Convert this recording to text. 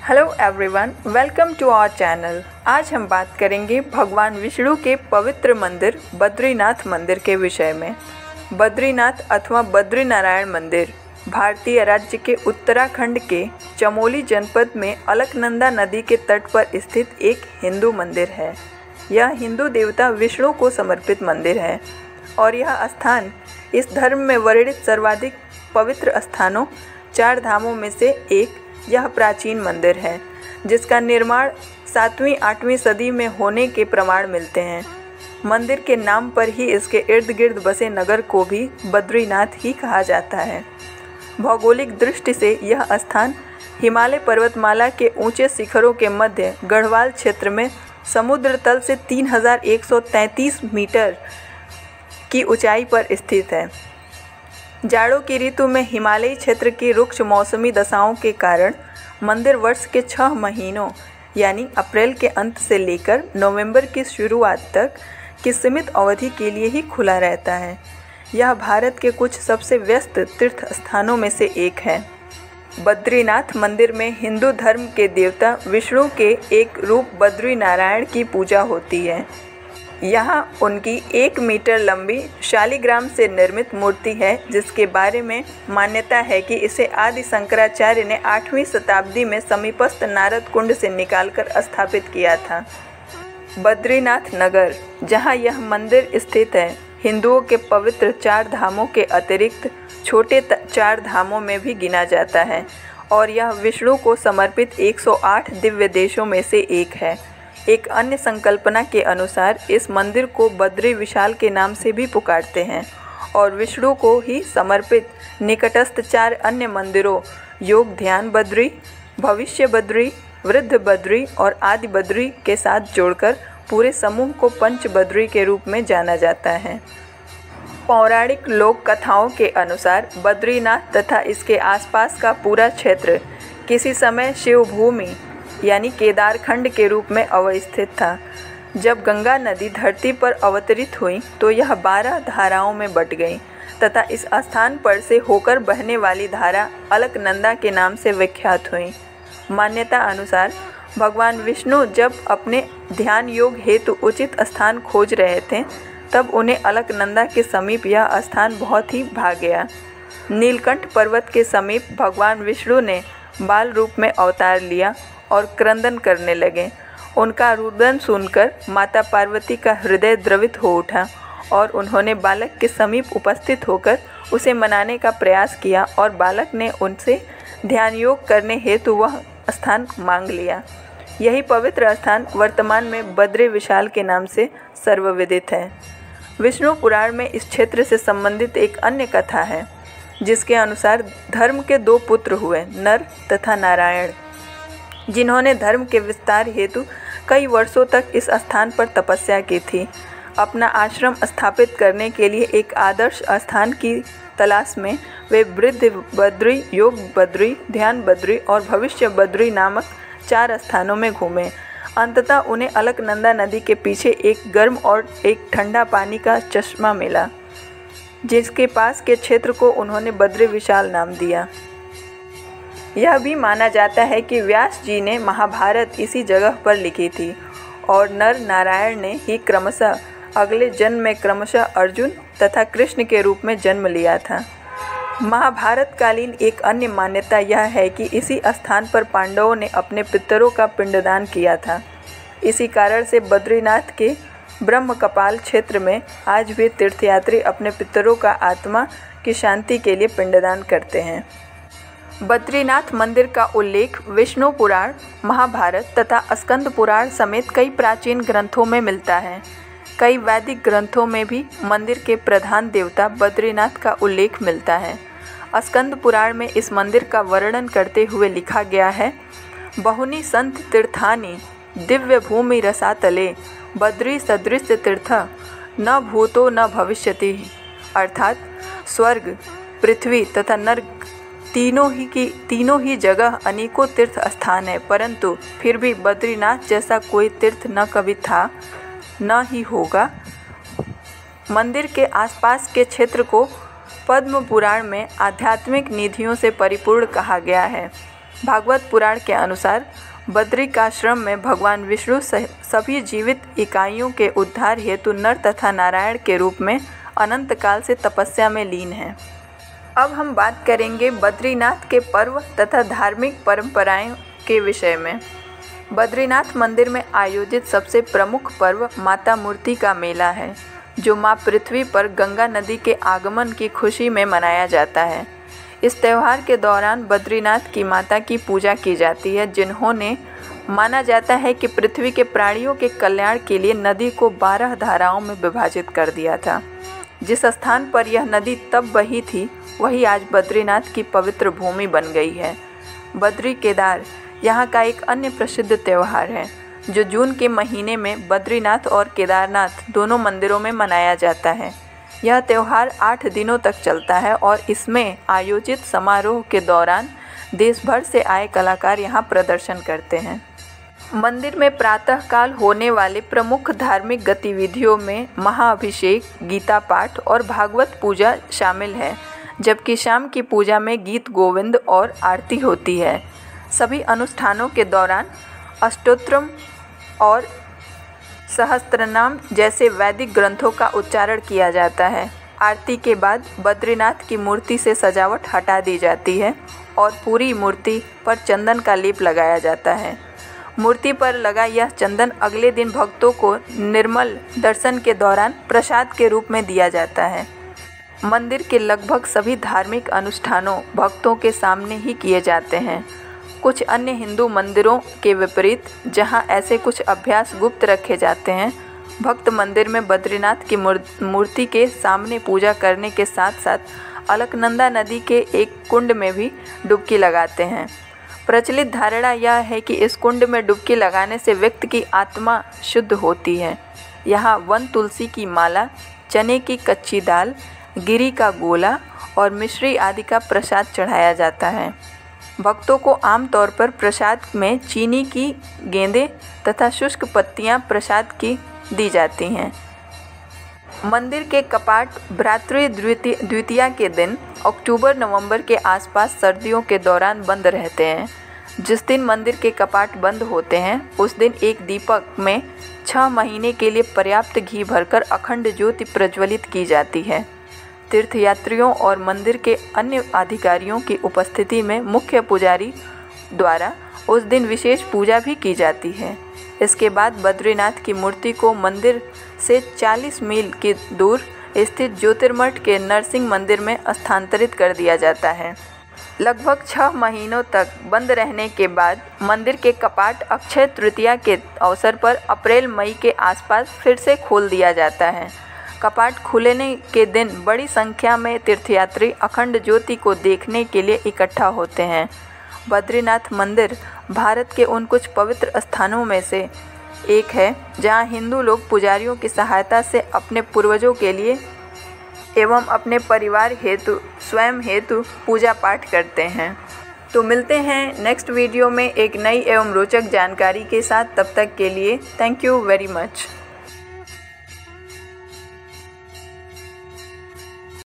Hello everyone, welcome to our channel. आज हम बात करेंगे भगवान विष्णु के पवित्र मंदिर बद्रीनाथ मंदिर के विषय में। बद्रीनाथ अथवा बद्रीनारायण मंदिर भारतीय राज्य के उत्तराखंड के चमोली जनपद में अलकनंदा नदी के तट पर स्थित एक हिंदू मंदिर है। यह हिंदू देवता विष्णु को समर्पित मंदिर है और यह स्थान इस धर्म में वर्णित सर्वाधिक पवित्र स्थानों 4 धामों में से एक यह प्राचीन मंदिर है, जिसका निर्माण 7वीं-8वीं सदी में होने के प्रमाण मिलते हैं। मंदिर के नाम पर ही इसके इर्द गिर्द बसे नगर को भी बद्रीनाथ ही कहा जाता है। भौगोलिक दृष्टि से यह स्थान हिमालय पर्वतमाला के ऊंचे शिखरों के मध्य गढ़वाल क्षेत्र में समुद्र तल से 3133 मीटर की ऊंचाई पर स्थित है। जाड़ों की ऋतु में हिमालयी क्षेत्र की रुक्ष मौसमी दशाओं के कारण मंदिर वर्ष के 6 महीनों यानी अप्रैल के अंत से लेकर नवंबर की शुरुआत तक की सीमित अवधि के लिए ही खुला रहता है। यह भारत के कुछ सबसे व्यस्त तीर्थ स्थानों में से एक है। बद्रीनाथ मंदिर में हिंदू धर्म के देवता विष्णु के एक रूप बद्रीनारायण की पूजा होती है। यहाँ उनकी 1 मीटर लंबी शालिग्राम से निर्मित मूर्ति है, जिसके बारे में मान्यता है कि इसे आदि शंकराचार्य ने 8वीं शताब्दी में समीपस्थ नारद कुंड से निकालकर स्थापित किया था। बद्रीनाथ नगर, जहाँ यह मंदिर स्थित है, हिंदुओं के पवित्र 4 धामों के अतिरिक्त छोटे 4 धामों में भी गिना जाता है और यह विष्णु को समर्पित 108 दिव्य देशों में से एक है। एक अन्य संकल्पना के अनुसार इस मंदिर को बद्री विशाल के नाम से भी पुकारते हैं और विष्णु को ही समर्पित निकटस्थ 4 अन्य मंदिरों योग ध्यान बद्री, भविष्य बद्री, वृद्ध बद्री और आदि बद्री के साथ जोड़कर पूरे समूह को पंच बद्री के रूप में जाना जाता है। पौराणिक लोक कथाओं के अनुसार बद्रीनाथ तथा इसके आसपास का पूरा क्षेत्र किसी समय शिवभूमि यानी केदारखंड के रूप में अवस्थित था। जब गंगा नदी धरती पर अवतरित हुई तो यह 12 धाराओं में बट गई तथा इस स्थान पर से होकर बहने वाली धारा अलकनंदा के नाम से विख्यात हुई। मान्यता अनुसार भगवान विष्णु जब अपने ध्यान योग हेतु उचित स्थान खोज रहे थे, तब उन्हें अलकनंदा के समीप यह स्थान बहुत ही भा गया। नीलकंठ पर्वत के समीप भगवान विष्णु ने बाल रूप में अवतार लिया और क्रंदन करने लगे। उनका रुदन सुनकर माता पार्वती का हृदय द्रवित हो उठा और उन्होंने बालक के समीप उपस्थित होकर उसे मनाने का प्रयास किया और बालक ने उनसे ध्यान योग करने हेतु वह स्थान मांग लिया। यही पवित्र स्थान वर्तमान में बद्री विशाल के नाम से सर्वविदित है। विष्णु पुराण में इस क्षेत्र से संबंधित एक अन्य कथा है, जिसके अनुसार धर्म के 2 पुत्र हुए, नर तथा नारायण, जिन्होंने धर्म के विस्तार हेतु कई वर्षों तक इस स्थान पर तपस्या की थी। अपना आश्रम स्थापित करने के लिए एक आदर्श स्थान की तलाश में वे वृद्ध बद्री, योग बद्री, ध्यान बद्री और भविष्य बद्री नामक 4 स्थानों में घूमे। अंततः उन्हें अलकनंदा नदी के पीछे एक गर्म और एक ठंडा पानी का चश्मा मिला, जिसके पास के क्षेत्र को उन्होंने बद्री विशाल नाम दिया। यह भी माना जाता है कि व्यास जी ने महाभारत इसी जगह पर लिखी थी और नर नारायण ने ही क्रमशः अगले जन्म में क्रमशः अर्जुन तथा कृष्ण के रूप में जन्म लिया था। महाभारत कालीन एक अन्य मान्यता यह है कि इसी स्थान पर पांडवों ने अपने पितरों का पिंडदान किया था। इसी कारण से बद्रीनाथ के ब्रह्म कपाल क्षेत्र में आज भी तीर्थयात्री अपने पितरों का आत्मा की शांति के लिए पिंडदान करते हैं। बद्रीनाथ मंदिर का उल्लेख विष्णु पुराण, महाभारत तथा स्कंद पुराण समेत कई प्राचीन ग्रंथों में मिलता है। कई वैदिक ग्रंथों में भी मंदिर के प्रधान देवता बद्रीनाथ का उल्लेख मिलता है। स्कंद पुराण में इस मंदिर का वर्णन करते हुए लिखा गया है, बहुनी संत तीर्थानि दिव्य भूमि रसातले बद्री सदृश तीर्थ न भूतो न भविष्यति। अर्थात स्वर्ग, पृथ्वी तथा नर्क तीनों ही जगह अनेकों तीर्थ स्थान है, परंतु फिर भी बद्रीनाथ जैसा कोई तीर्थ न कभी था न ही होगा। मंदिर के आसपास के क्षेत्र को पद्म पुराण में आध्यात्मिक निधियों से परिपूर्ण कहा गया है। भागवत पुराण के अनुसार बद्रिकाश्रम में भगवान विष्णु सभी जीवित इकाइयों के उद्धार हेतु नर तथा नारायण के रूप में अनंत काल से तपस्या में लीन हैं। अब हम बात करेंगे बद्रीनाथ के पर्व तथा धार्मिक परंपराएं के विषय में। बद्रीनाथ मंदिर में आयोजित सबसे प्रमुख पर्व माता मूर्ति का मेला है, जो माँ पृथ्वी पर गंगा नदी के आगमन की खुशी में मनाया जाता है। इस त्यौहार के दौरान बद्रीनाथ की माता की पूजा की जाती है, जिन्होंने माना जाता है कि पृथ्वी के प्राणियों के कल्याण के लिए नदी को 12 धाराओं में विभाजित कर दिया था। जिस स्थान पर यह नदी तब बही थी, वही आज बद्रीनाथ की पवित्र भूमि बन गई है। बद्री केदार यहाँ का एक अन्य प्रसिद्ध त्यौहार है, जो जून के महीने में बद्रीनाथ और केदारनाथ दोनों मंदिरों में मनाया जाता है। यह त्यौहार 8 दिनों तक चलता है और इसमें आयोजित समारोह के दौरान देश भर से आए कलाकार यहाँ प्रदर्शन करते हैं। मंदिर में प्रातःकाल होने वाले प्रमुख धार्मिक गतिविधियों में महाअभिषेक, गीता पाठ और भागवत पूजा शामिल है, जबकि शाम की पूजा में गीत गोविंद और आरती होती है। सभी अनुष्ठानों के दौरान अष्टोत्तरम और सहस्त्रनाम जैसे वैदिक ग्रंथों का उच्चारण किया जाता है। आरती के बाद बद्रीनाथ की मूर्ति से सजावट हटा दी जाती है और पूरी मूर्ति पर चंदन का लेप लगाया जाता है। मूर्ति पर लगा यह चंदन अगले दिन भक्तों को निर्मल दर्शन के दौरान प्रसाद के रूप में दिया जाता है। मंदिर के लगभग सभी धार्मिक अनुष्ठानों भक्तों के सामने ही किए जाते हैं। कुछ अन्य हिंदू मंदिरों के विपरीत, जहां ऐसे कुछ अभ्यास गुप्त रखे जाते हैं, भक्त मंदिर में बद्रीनाथ की मूर्ति के सामने पूजा करने के साथ साथ अलकनंदा नदी के एक कुंड में भी डुबकी लगाते हैं। प्रचलित धारणा यह है कि इस कुंड में डुबकी लगाने से व्यक्ति की आत्मा शुद्ध होती है। यहाँ वन तुलसी की माला, चने की कच्ची दाल, गिरी का गोला और मिश्री आदि का प्रसाद चढ़ाया जाता है। भक्तों को आमतौर पर प्रसाद में चीनी की गेंदें तथा शुष्क पत्तियां प्रसाद की दी जाती हैं। मंदिर के कपाट भ्रातृ द्वितीया के दिन अक्टूबर-नवंबर के आसपास सर्दियों के दौरान बंद रहते हैं। जिस दिन मंदिर के कपाट बंद होते हैं, उस दिन एक दीपक में 6 महीने के लिए पर्याप्त घी भरकर अखंड ज्योति प्रज्वलित की जाती है। तीर्थयात्रियों और मंदिर के अन्य अधिकारियों की उपस्थिति में मुख्य पुजारी द्वारा उस दिन विशेष पूजा भी की जाती है। इसके बाद बद्रीनाथ की मूर्ति को मंदिर से 40 मील की दूर स्थित ज्योतिर्मठ के नरसिंह मंदिर में स्थानांतरित कर दिया जाता है। लगभग 6 महीनों तक बंद रहने के बाद मंदिर के कपाट अक्षय तृतीया के अवसर पर अप्रैल-मई के आसपास फिर से खोल दिया जाता है। कपाट खुलने के दिन बड़ी संख्या में तीर्थयात्री अखंड ज्योति को देखने के लिए इकट्ठा होते हैं। बद्रीनाथ मंदिर भारत के उन कुछ पवित्र स्थानों में से एक है, जहां हिंदू लोग पुजारियों की सहायता से अपने पूर्वजों के लिए एवं अपने परिवार हेतु स्वयं हेतु पूजा पाठ करते हैं। तो मिलते हैं नेक्स्ट वीडियो में एक नई एवं रोचक जानकारी के साथ। तब तक के लिए थैंक यू वेरी मच।